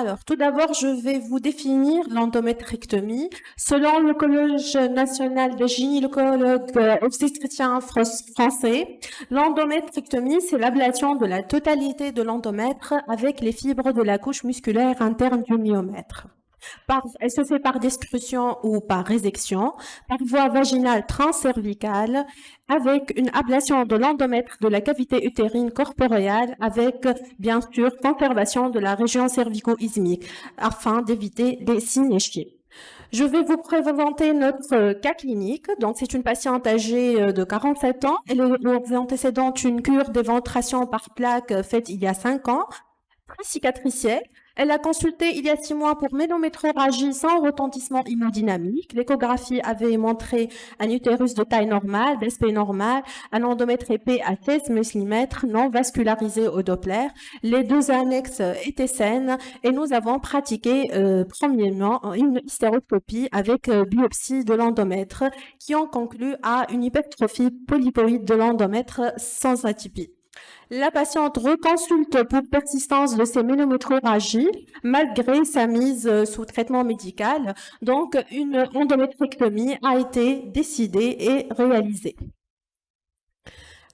Alors, tout d'abord, je vais vous définir l'endométrectomie. Selon le Collège national des gynécologues obstétriciens français, l'endométrectomie, c'est l'ablation de la totalité de l'endomètre avec les fibres de la couche musculaire interne du myomètre. Elle se fait par destruction ou par résection, par voie vaginale transcervicale, avec une ablation de l'endomètre de la cavité utérine corporeale, avec, bien sûr, conservation de la région cervico-ismique, afin d'éviter les synéchies. Je vais vous présenter notre cas clinique. Donc, c'est une patiente âgée de 47 ans. Elle a antécédent une cure d'éventration par plaque faite il y a 5 ans, très cicatricielle. Elle a consulté il y a 6 mois pour ménométrorragie sans retentissement hémodynamique. L'échographie avait montré un utérus de taille normale, d'aspect normal, un endomètre épais à 16 mm, non vascularisé au Doppler. Les 2 annexes étaient saines et nous avons pratiqué premièrement une hystéroscopie avec biopsie de l'endomètre qui ont conclu à une hypertrophie polypoïde de l'endomètre sans atypie. La patiente reconsulte pour persistance de ses ménométrorragies malgré sa mise sous traitement médical. Donc, une endométrectomie a été décidée et réalisée.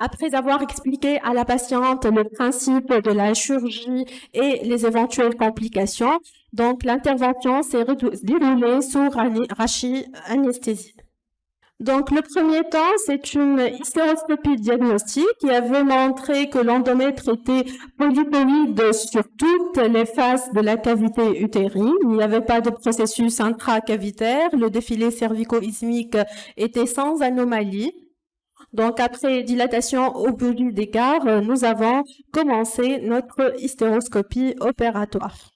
Après avoir expliqué à la patiente le principe de la chirurgie et les éventuelles complications, donc l'intervention s'est déroulée sous anesthésie. Donc, le premier temps, c'est une hystéroscopie diagnostique qui avait montré que l'endomètre était polypoïde sur toutes les faces de la cavité utérine. Il n'y avait pas de processus intracavitaire. Le défilé cervico-ismique était sans anomalie. Donc, après dilatation au bout d'écart, nous avons commencé notre hystéroscopie opératoire.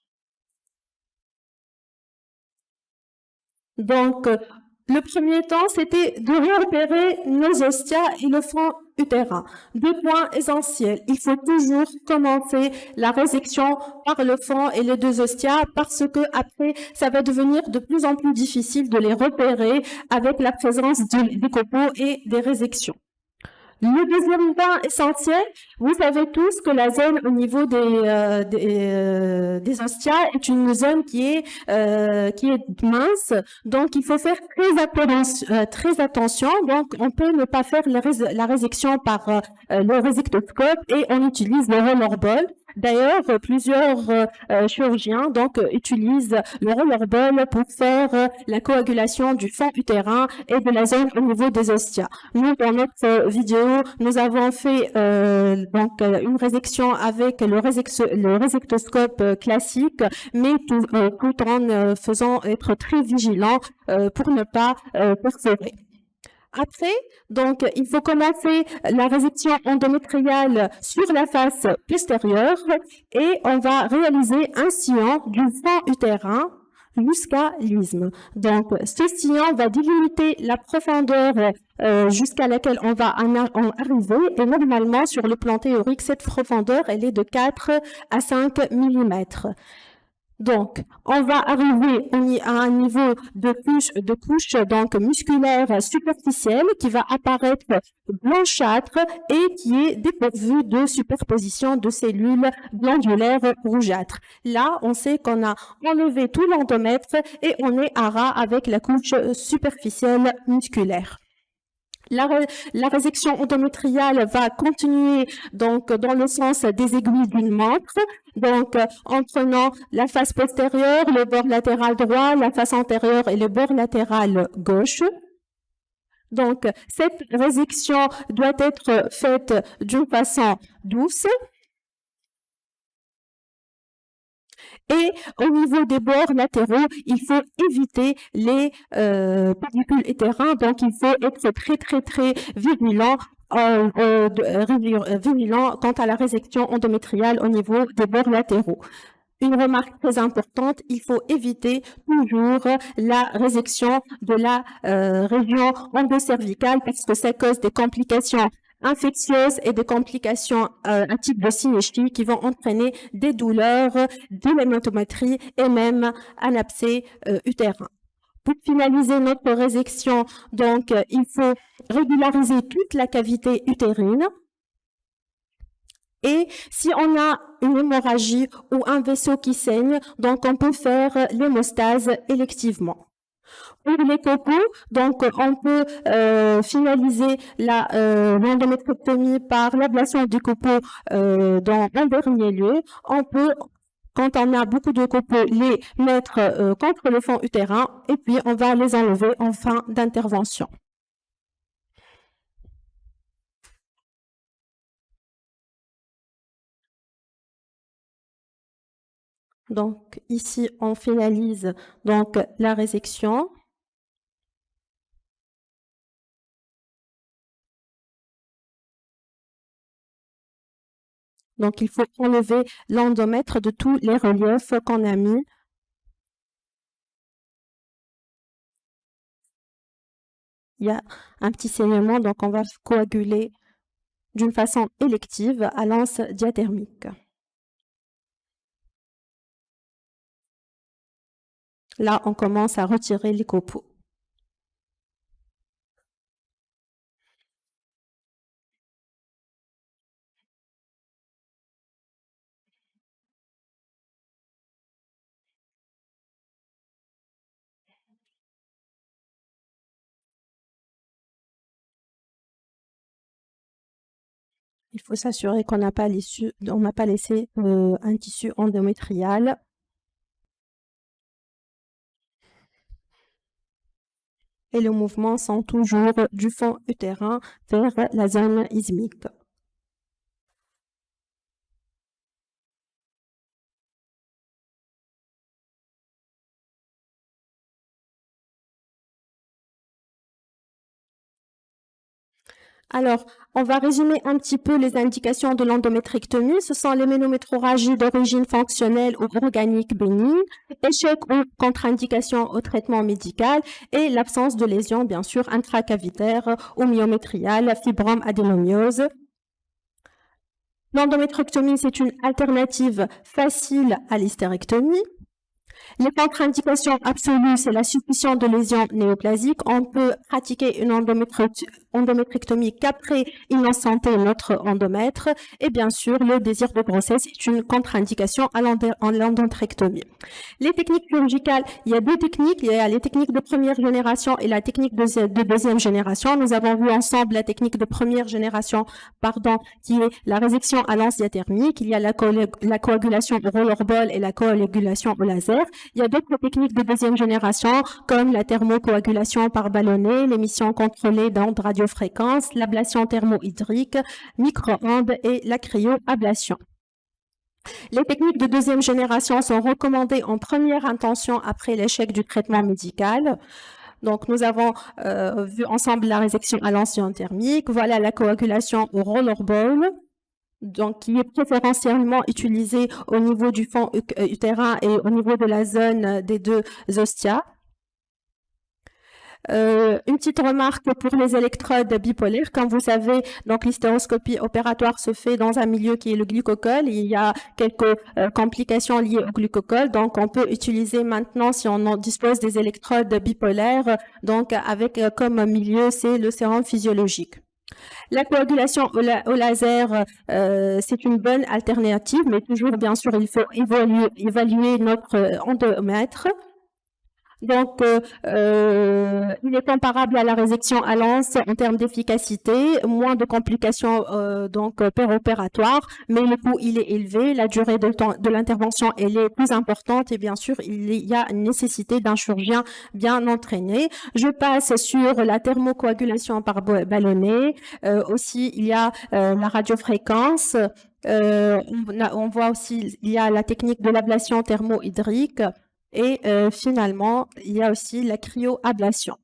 Donc, le premier temps, c'était de repérer nos ostias et le fond utérin. 2 points essentiels. Il faut toujours commencer la résection par le fond et les 2 ostias parce que après, ça va devenir de plus en plus difficile de les repérer avec la présence des copeaux et des résections. Le deuxième point essentiel, vous savez tous que la zone au niveau des ostias est une zone qui est mince, donc il faut faire très attention. Donc on peut ne pas faire la résection par le résectoscope et on utilise le rollerball. D'ailleurs, plusieurs chirurgiens utilisent le rollerball pour faire la coagulation du fond utérin et de la zone au niveau des ostias. Nous, dans notre vidéo, nous avons fait une résection avec le résectoscope classique, mais tout en faisant être très vigilant pour ne pas perforer. Après, donc, il faut commencer la résection endométriale sur la face postérieure et on va réaliser un sillon du fond utérin jusqu'à l'isthme. Donc, ce sillon va délimiter la profondeur jusqu'à laquelle on va en arriver et normalement, sur le plan théorique, cette profondeur, elle est de 4 à 5 mm. Donc, on va arriver à un niveau de couche donc musculaire superficielle qui va apparaître blanchâtre et qui est dépourvue de superposition de cellules glandulaires rougeâtres. Là, on sait qu'on a enlevé tout l'endomètre et on est à ras avec la couche superficielle musculaire. La résection endométriale va continuer donc dans le sens des aiguilles d'une montre, donc en prenant la face postérieure, le bord latéral droit, la face antérieure et le bord latéral gauche. Donc cette résection doit être faite d'une façon douce. Et au niveau des bords latéraux, il faut éviter les pellicules utérins, donc il faut être très vigilant quant à la résection endométriale au niveau des bords latéraux. Une remarque très importante, il faut éviter toujours la résection de la région endocervicale parce que ça cause des complications infectieuses et des complications à type de synéchie qui vont entraîner des douleurs, de l'hématométrie et même un abcès utérin. Pour finaliser notre résection, donc, il faut régulariser toute la cavité utérine Et si on a une hémorragie ou un vaisseau qui saigne, donc on peut faire l'hémostase électivement. Pour les copeaux, donc on peut finaliser l'endométrectomie par l'ablation du copeau en dernier lieu. On peut, quand on a beaucoup de copeaux, les mettre contre le fond utérin et puis on va les enlever en fin d'intervention. Donc ici, on finalise donc la résection. Donc il faut enlever l'endomètre de tous les reliefs qu'on a mis. Il y a un petit saignement, donc on va coaguler d'une façon élective à l'anse diathermique. Là, on commence à retirer les copeaux. Il faut s'assurer qu'on n'a pas laissé un tissu endométrial. Et les mouvements sont toujours du fond utérin vers la zone ismique. Alors, on va résumer un petit peu les indications de l'endométrectomie. Ce sont les ménométrorragies d'origine fonctionnelle ou organique bénigne, échec ou contre-indication au traitement médical et l'absence de lésions, bien sûr, intracavitaires ou myométriales, fibrome, adénomiose. L'endométrectomie, c'est une alternative facile à l'hystérectomie. Les contre-indications absolues, c'est la suspicion de lésions néoplasiques. On peut pratiquer une endométrectomie qu'après innocenter notre endomètre. Et bien sûr, le désir de grossesse est une contre-indication à l'endométrectomie. Les techniques chirurgicales, il y a deux techniques. Il y a les techniques de première génération et la technique de deuxième génération. Nous avons vu ensemble la technique de première génération, qui est la résection à l'anse diathermique. Il y a la coagulation au rollerball et la coagulation au laser. Il y a d'autres techniques de deuxième génération comme la thermocoagulation par ballonnet, l'émission contrôlée d'ondes radiofréquences, l'ablation thermohydrique, micro-ondes et la cryoablation. Les techniques de deuxième génération sont recommandées en première intention après l'échec du traitement médical. Donc, nous avons vu ensemble la résection à l'anse thermique. Voilà la coagulation au rollerball, donc qui est préférentiellement utilisé au niveau du fond utérin et au niveau de la zone des deux ostias. Une petite remarque pour les électrodes bipolaires. Comme vous savez, donc l'hystéroscopie opératoire se fait dans un milieu qui est le glucocole. Il y a quelques complications liées au glucocole. Donc, on peut utiliser maintenant, si on en dispose des électrodes bipolaires, donc avec comme milieu, c'est le sérum physiologique. La coagulation au laser, c'est une bonne alternative, mais toujours, bien sûr, il faut évaluer notre endomètre. Donc, il est comparable à la résection à l'anse en termes d'efficacité, moins de complications péropératoires, mais le coût il est élevé, la durée de l'intervention elle est plus importante et bien sûr il y a une nécessité d'un chirurgien bien entraîné. Je passe sur la thermocoagulation par ballonnet. Aussi, il y a la radiofréquence. On voit aussi il y a la technique de l'ablation thermohydrique. Et finalement, il y a aussi la cryoablation.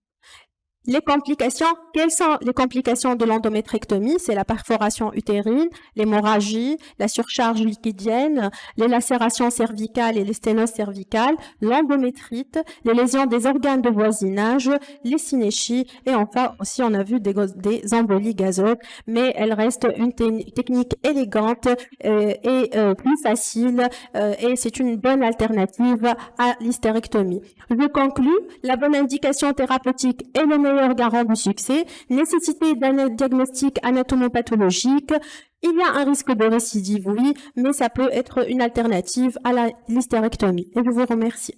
Les complications, quelles sont les complications de l'endométrectomie? C'est la perforation utérine, l'hémorragie, la surcharge liquidienne, les lacérations cervicales et les sténoses cervicales, l'endométrite, les lésions des organes de voisinage, les synéchies et enfin aussi on a vu des embolies gazeuses, mais elle reste une technique élégante et plus facile et c'est une bonne alternative à l'hystérectomie. Je conclus, la bonne indication thérapeutique est le meilleur garant du succès. Nécessité d'un diagnostic anatomopathologique. Il y a un risque de récidive, oui, mais ça peut être une alternative à la l'hystérectomie. Et je vous remercie.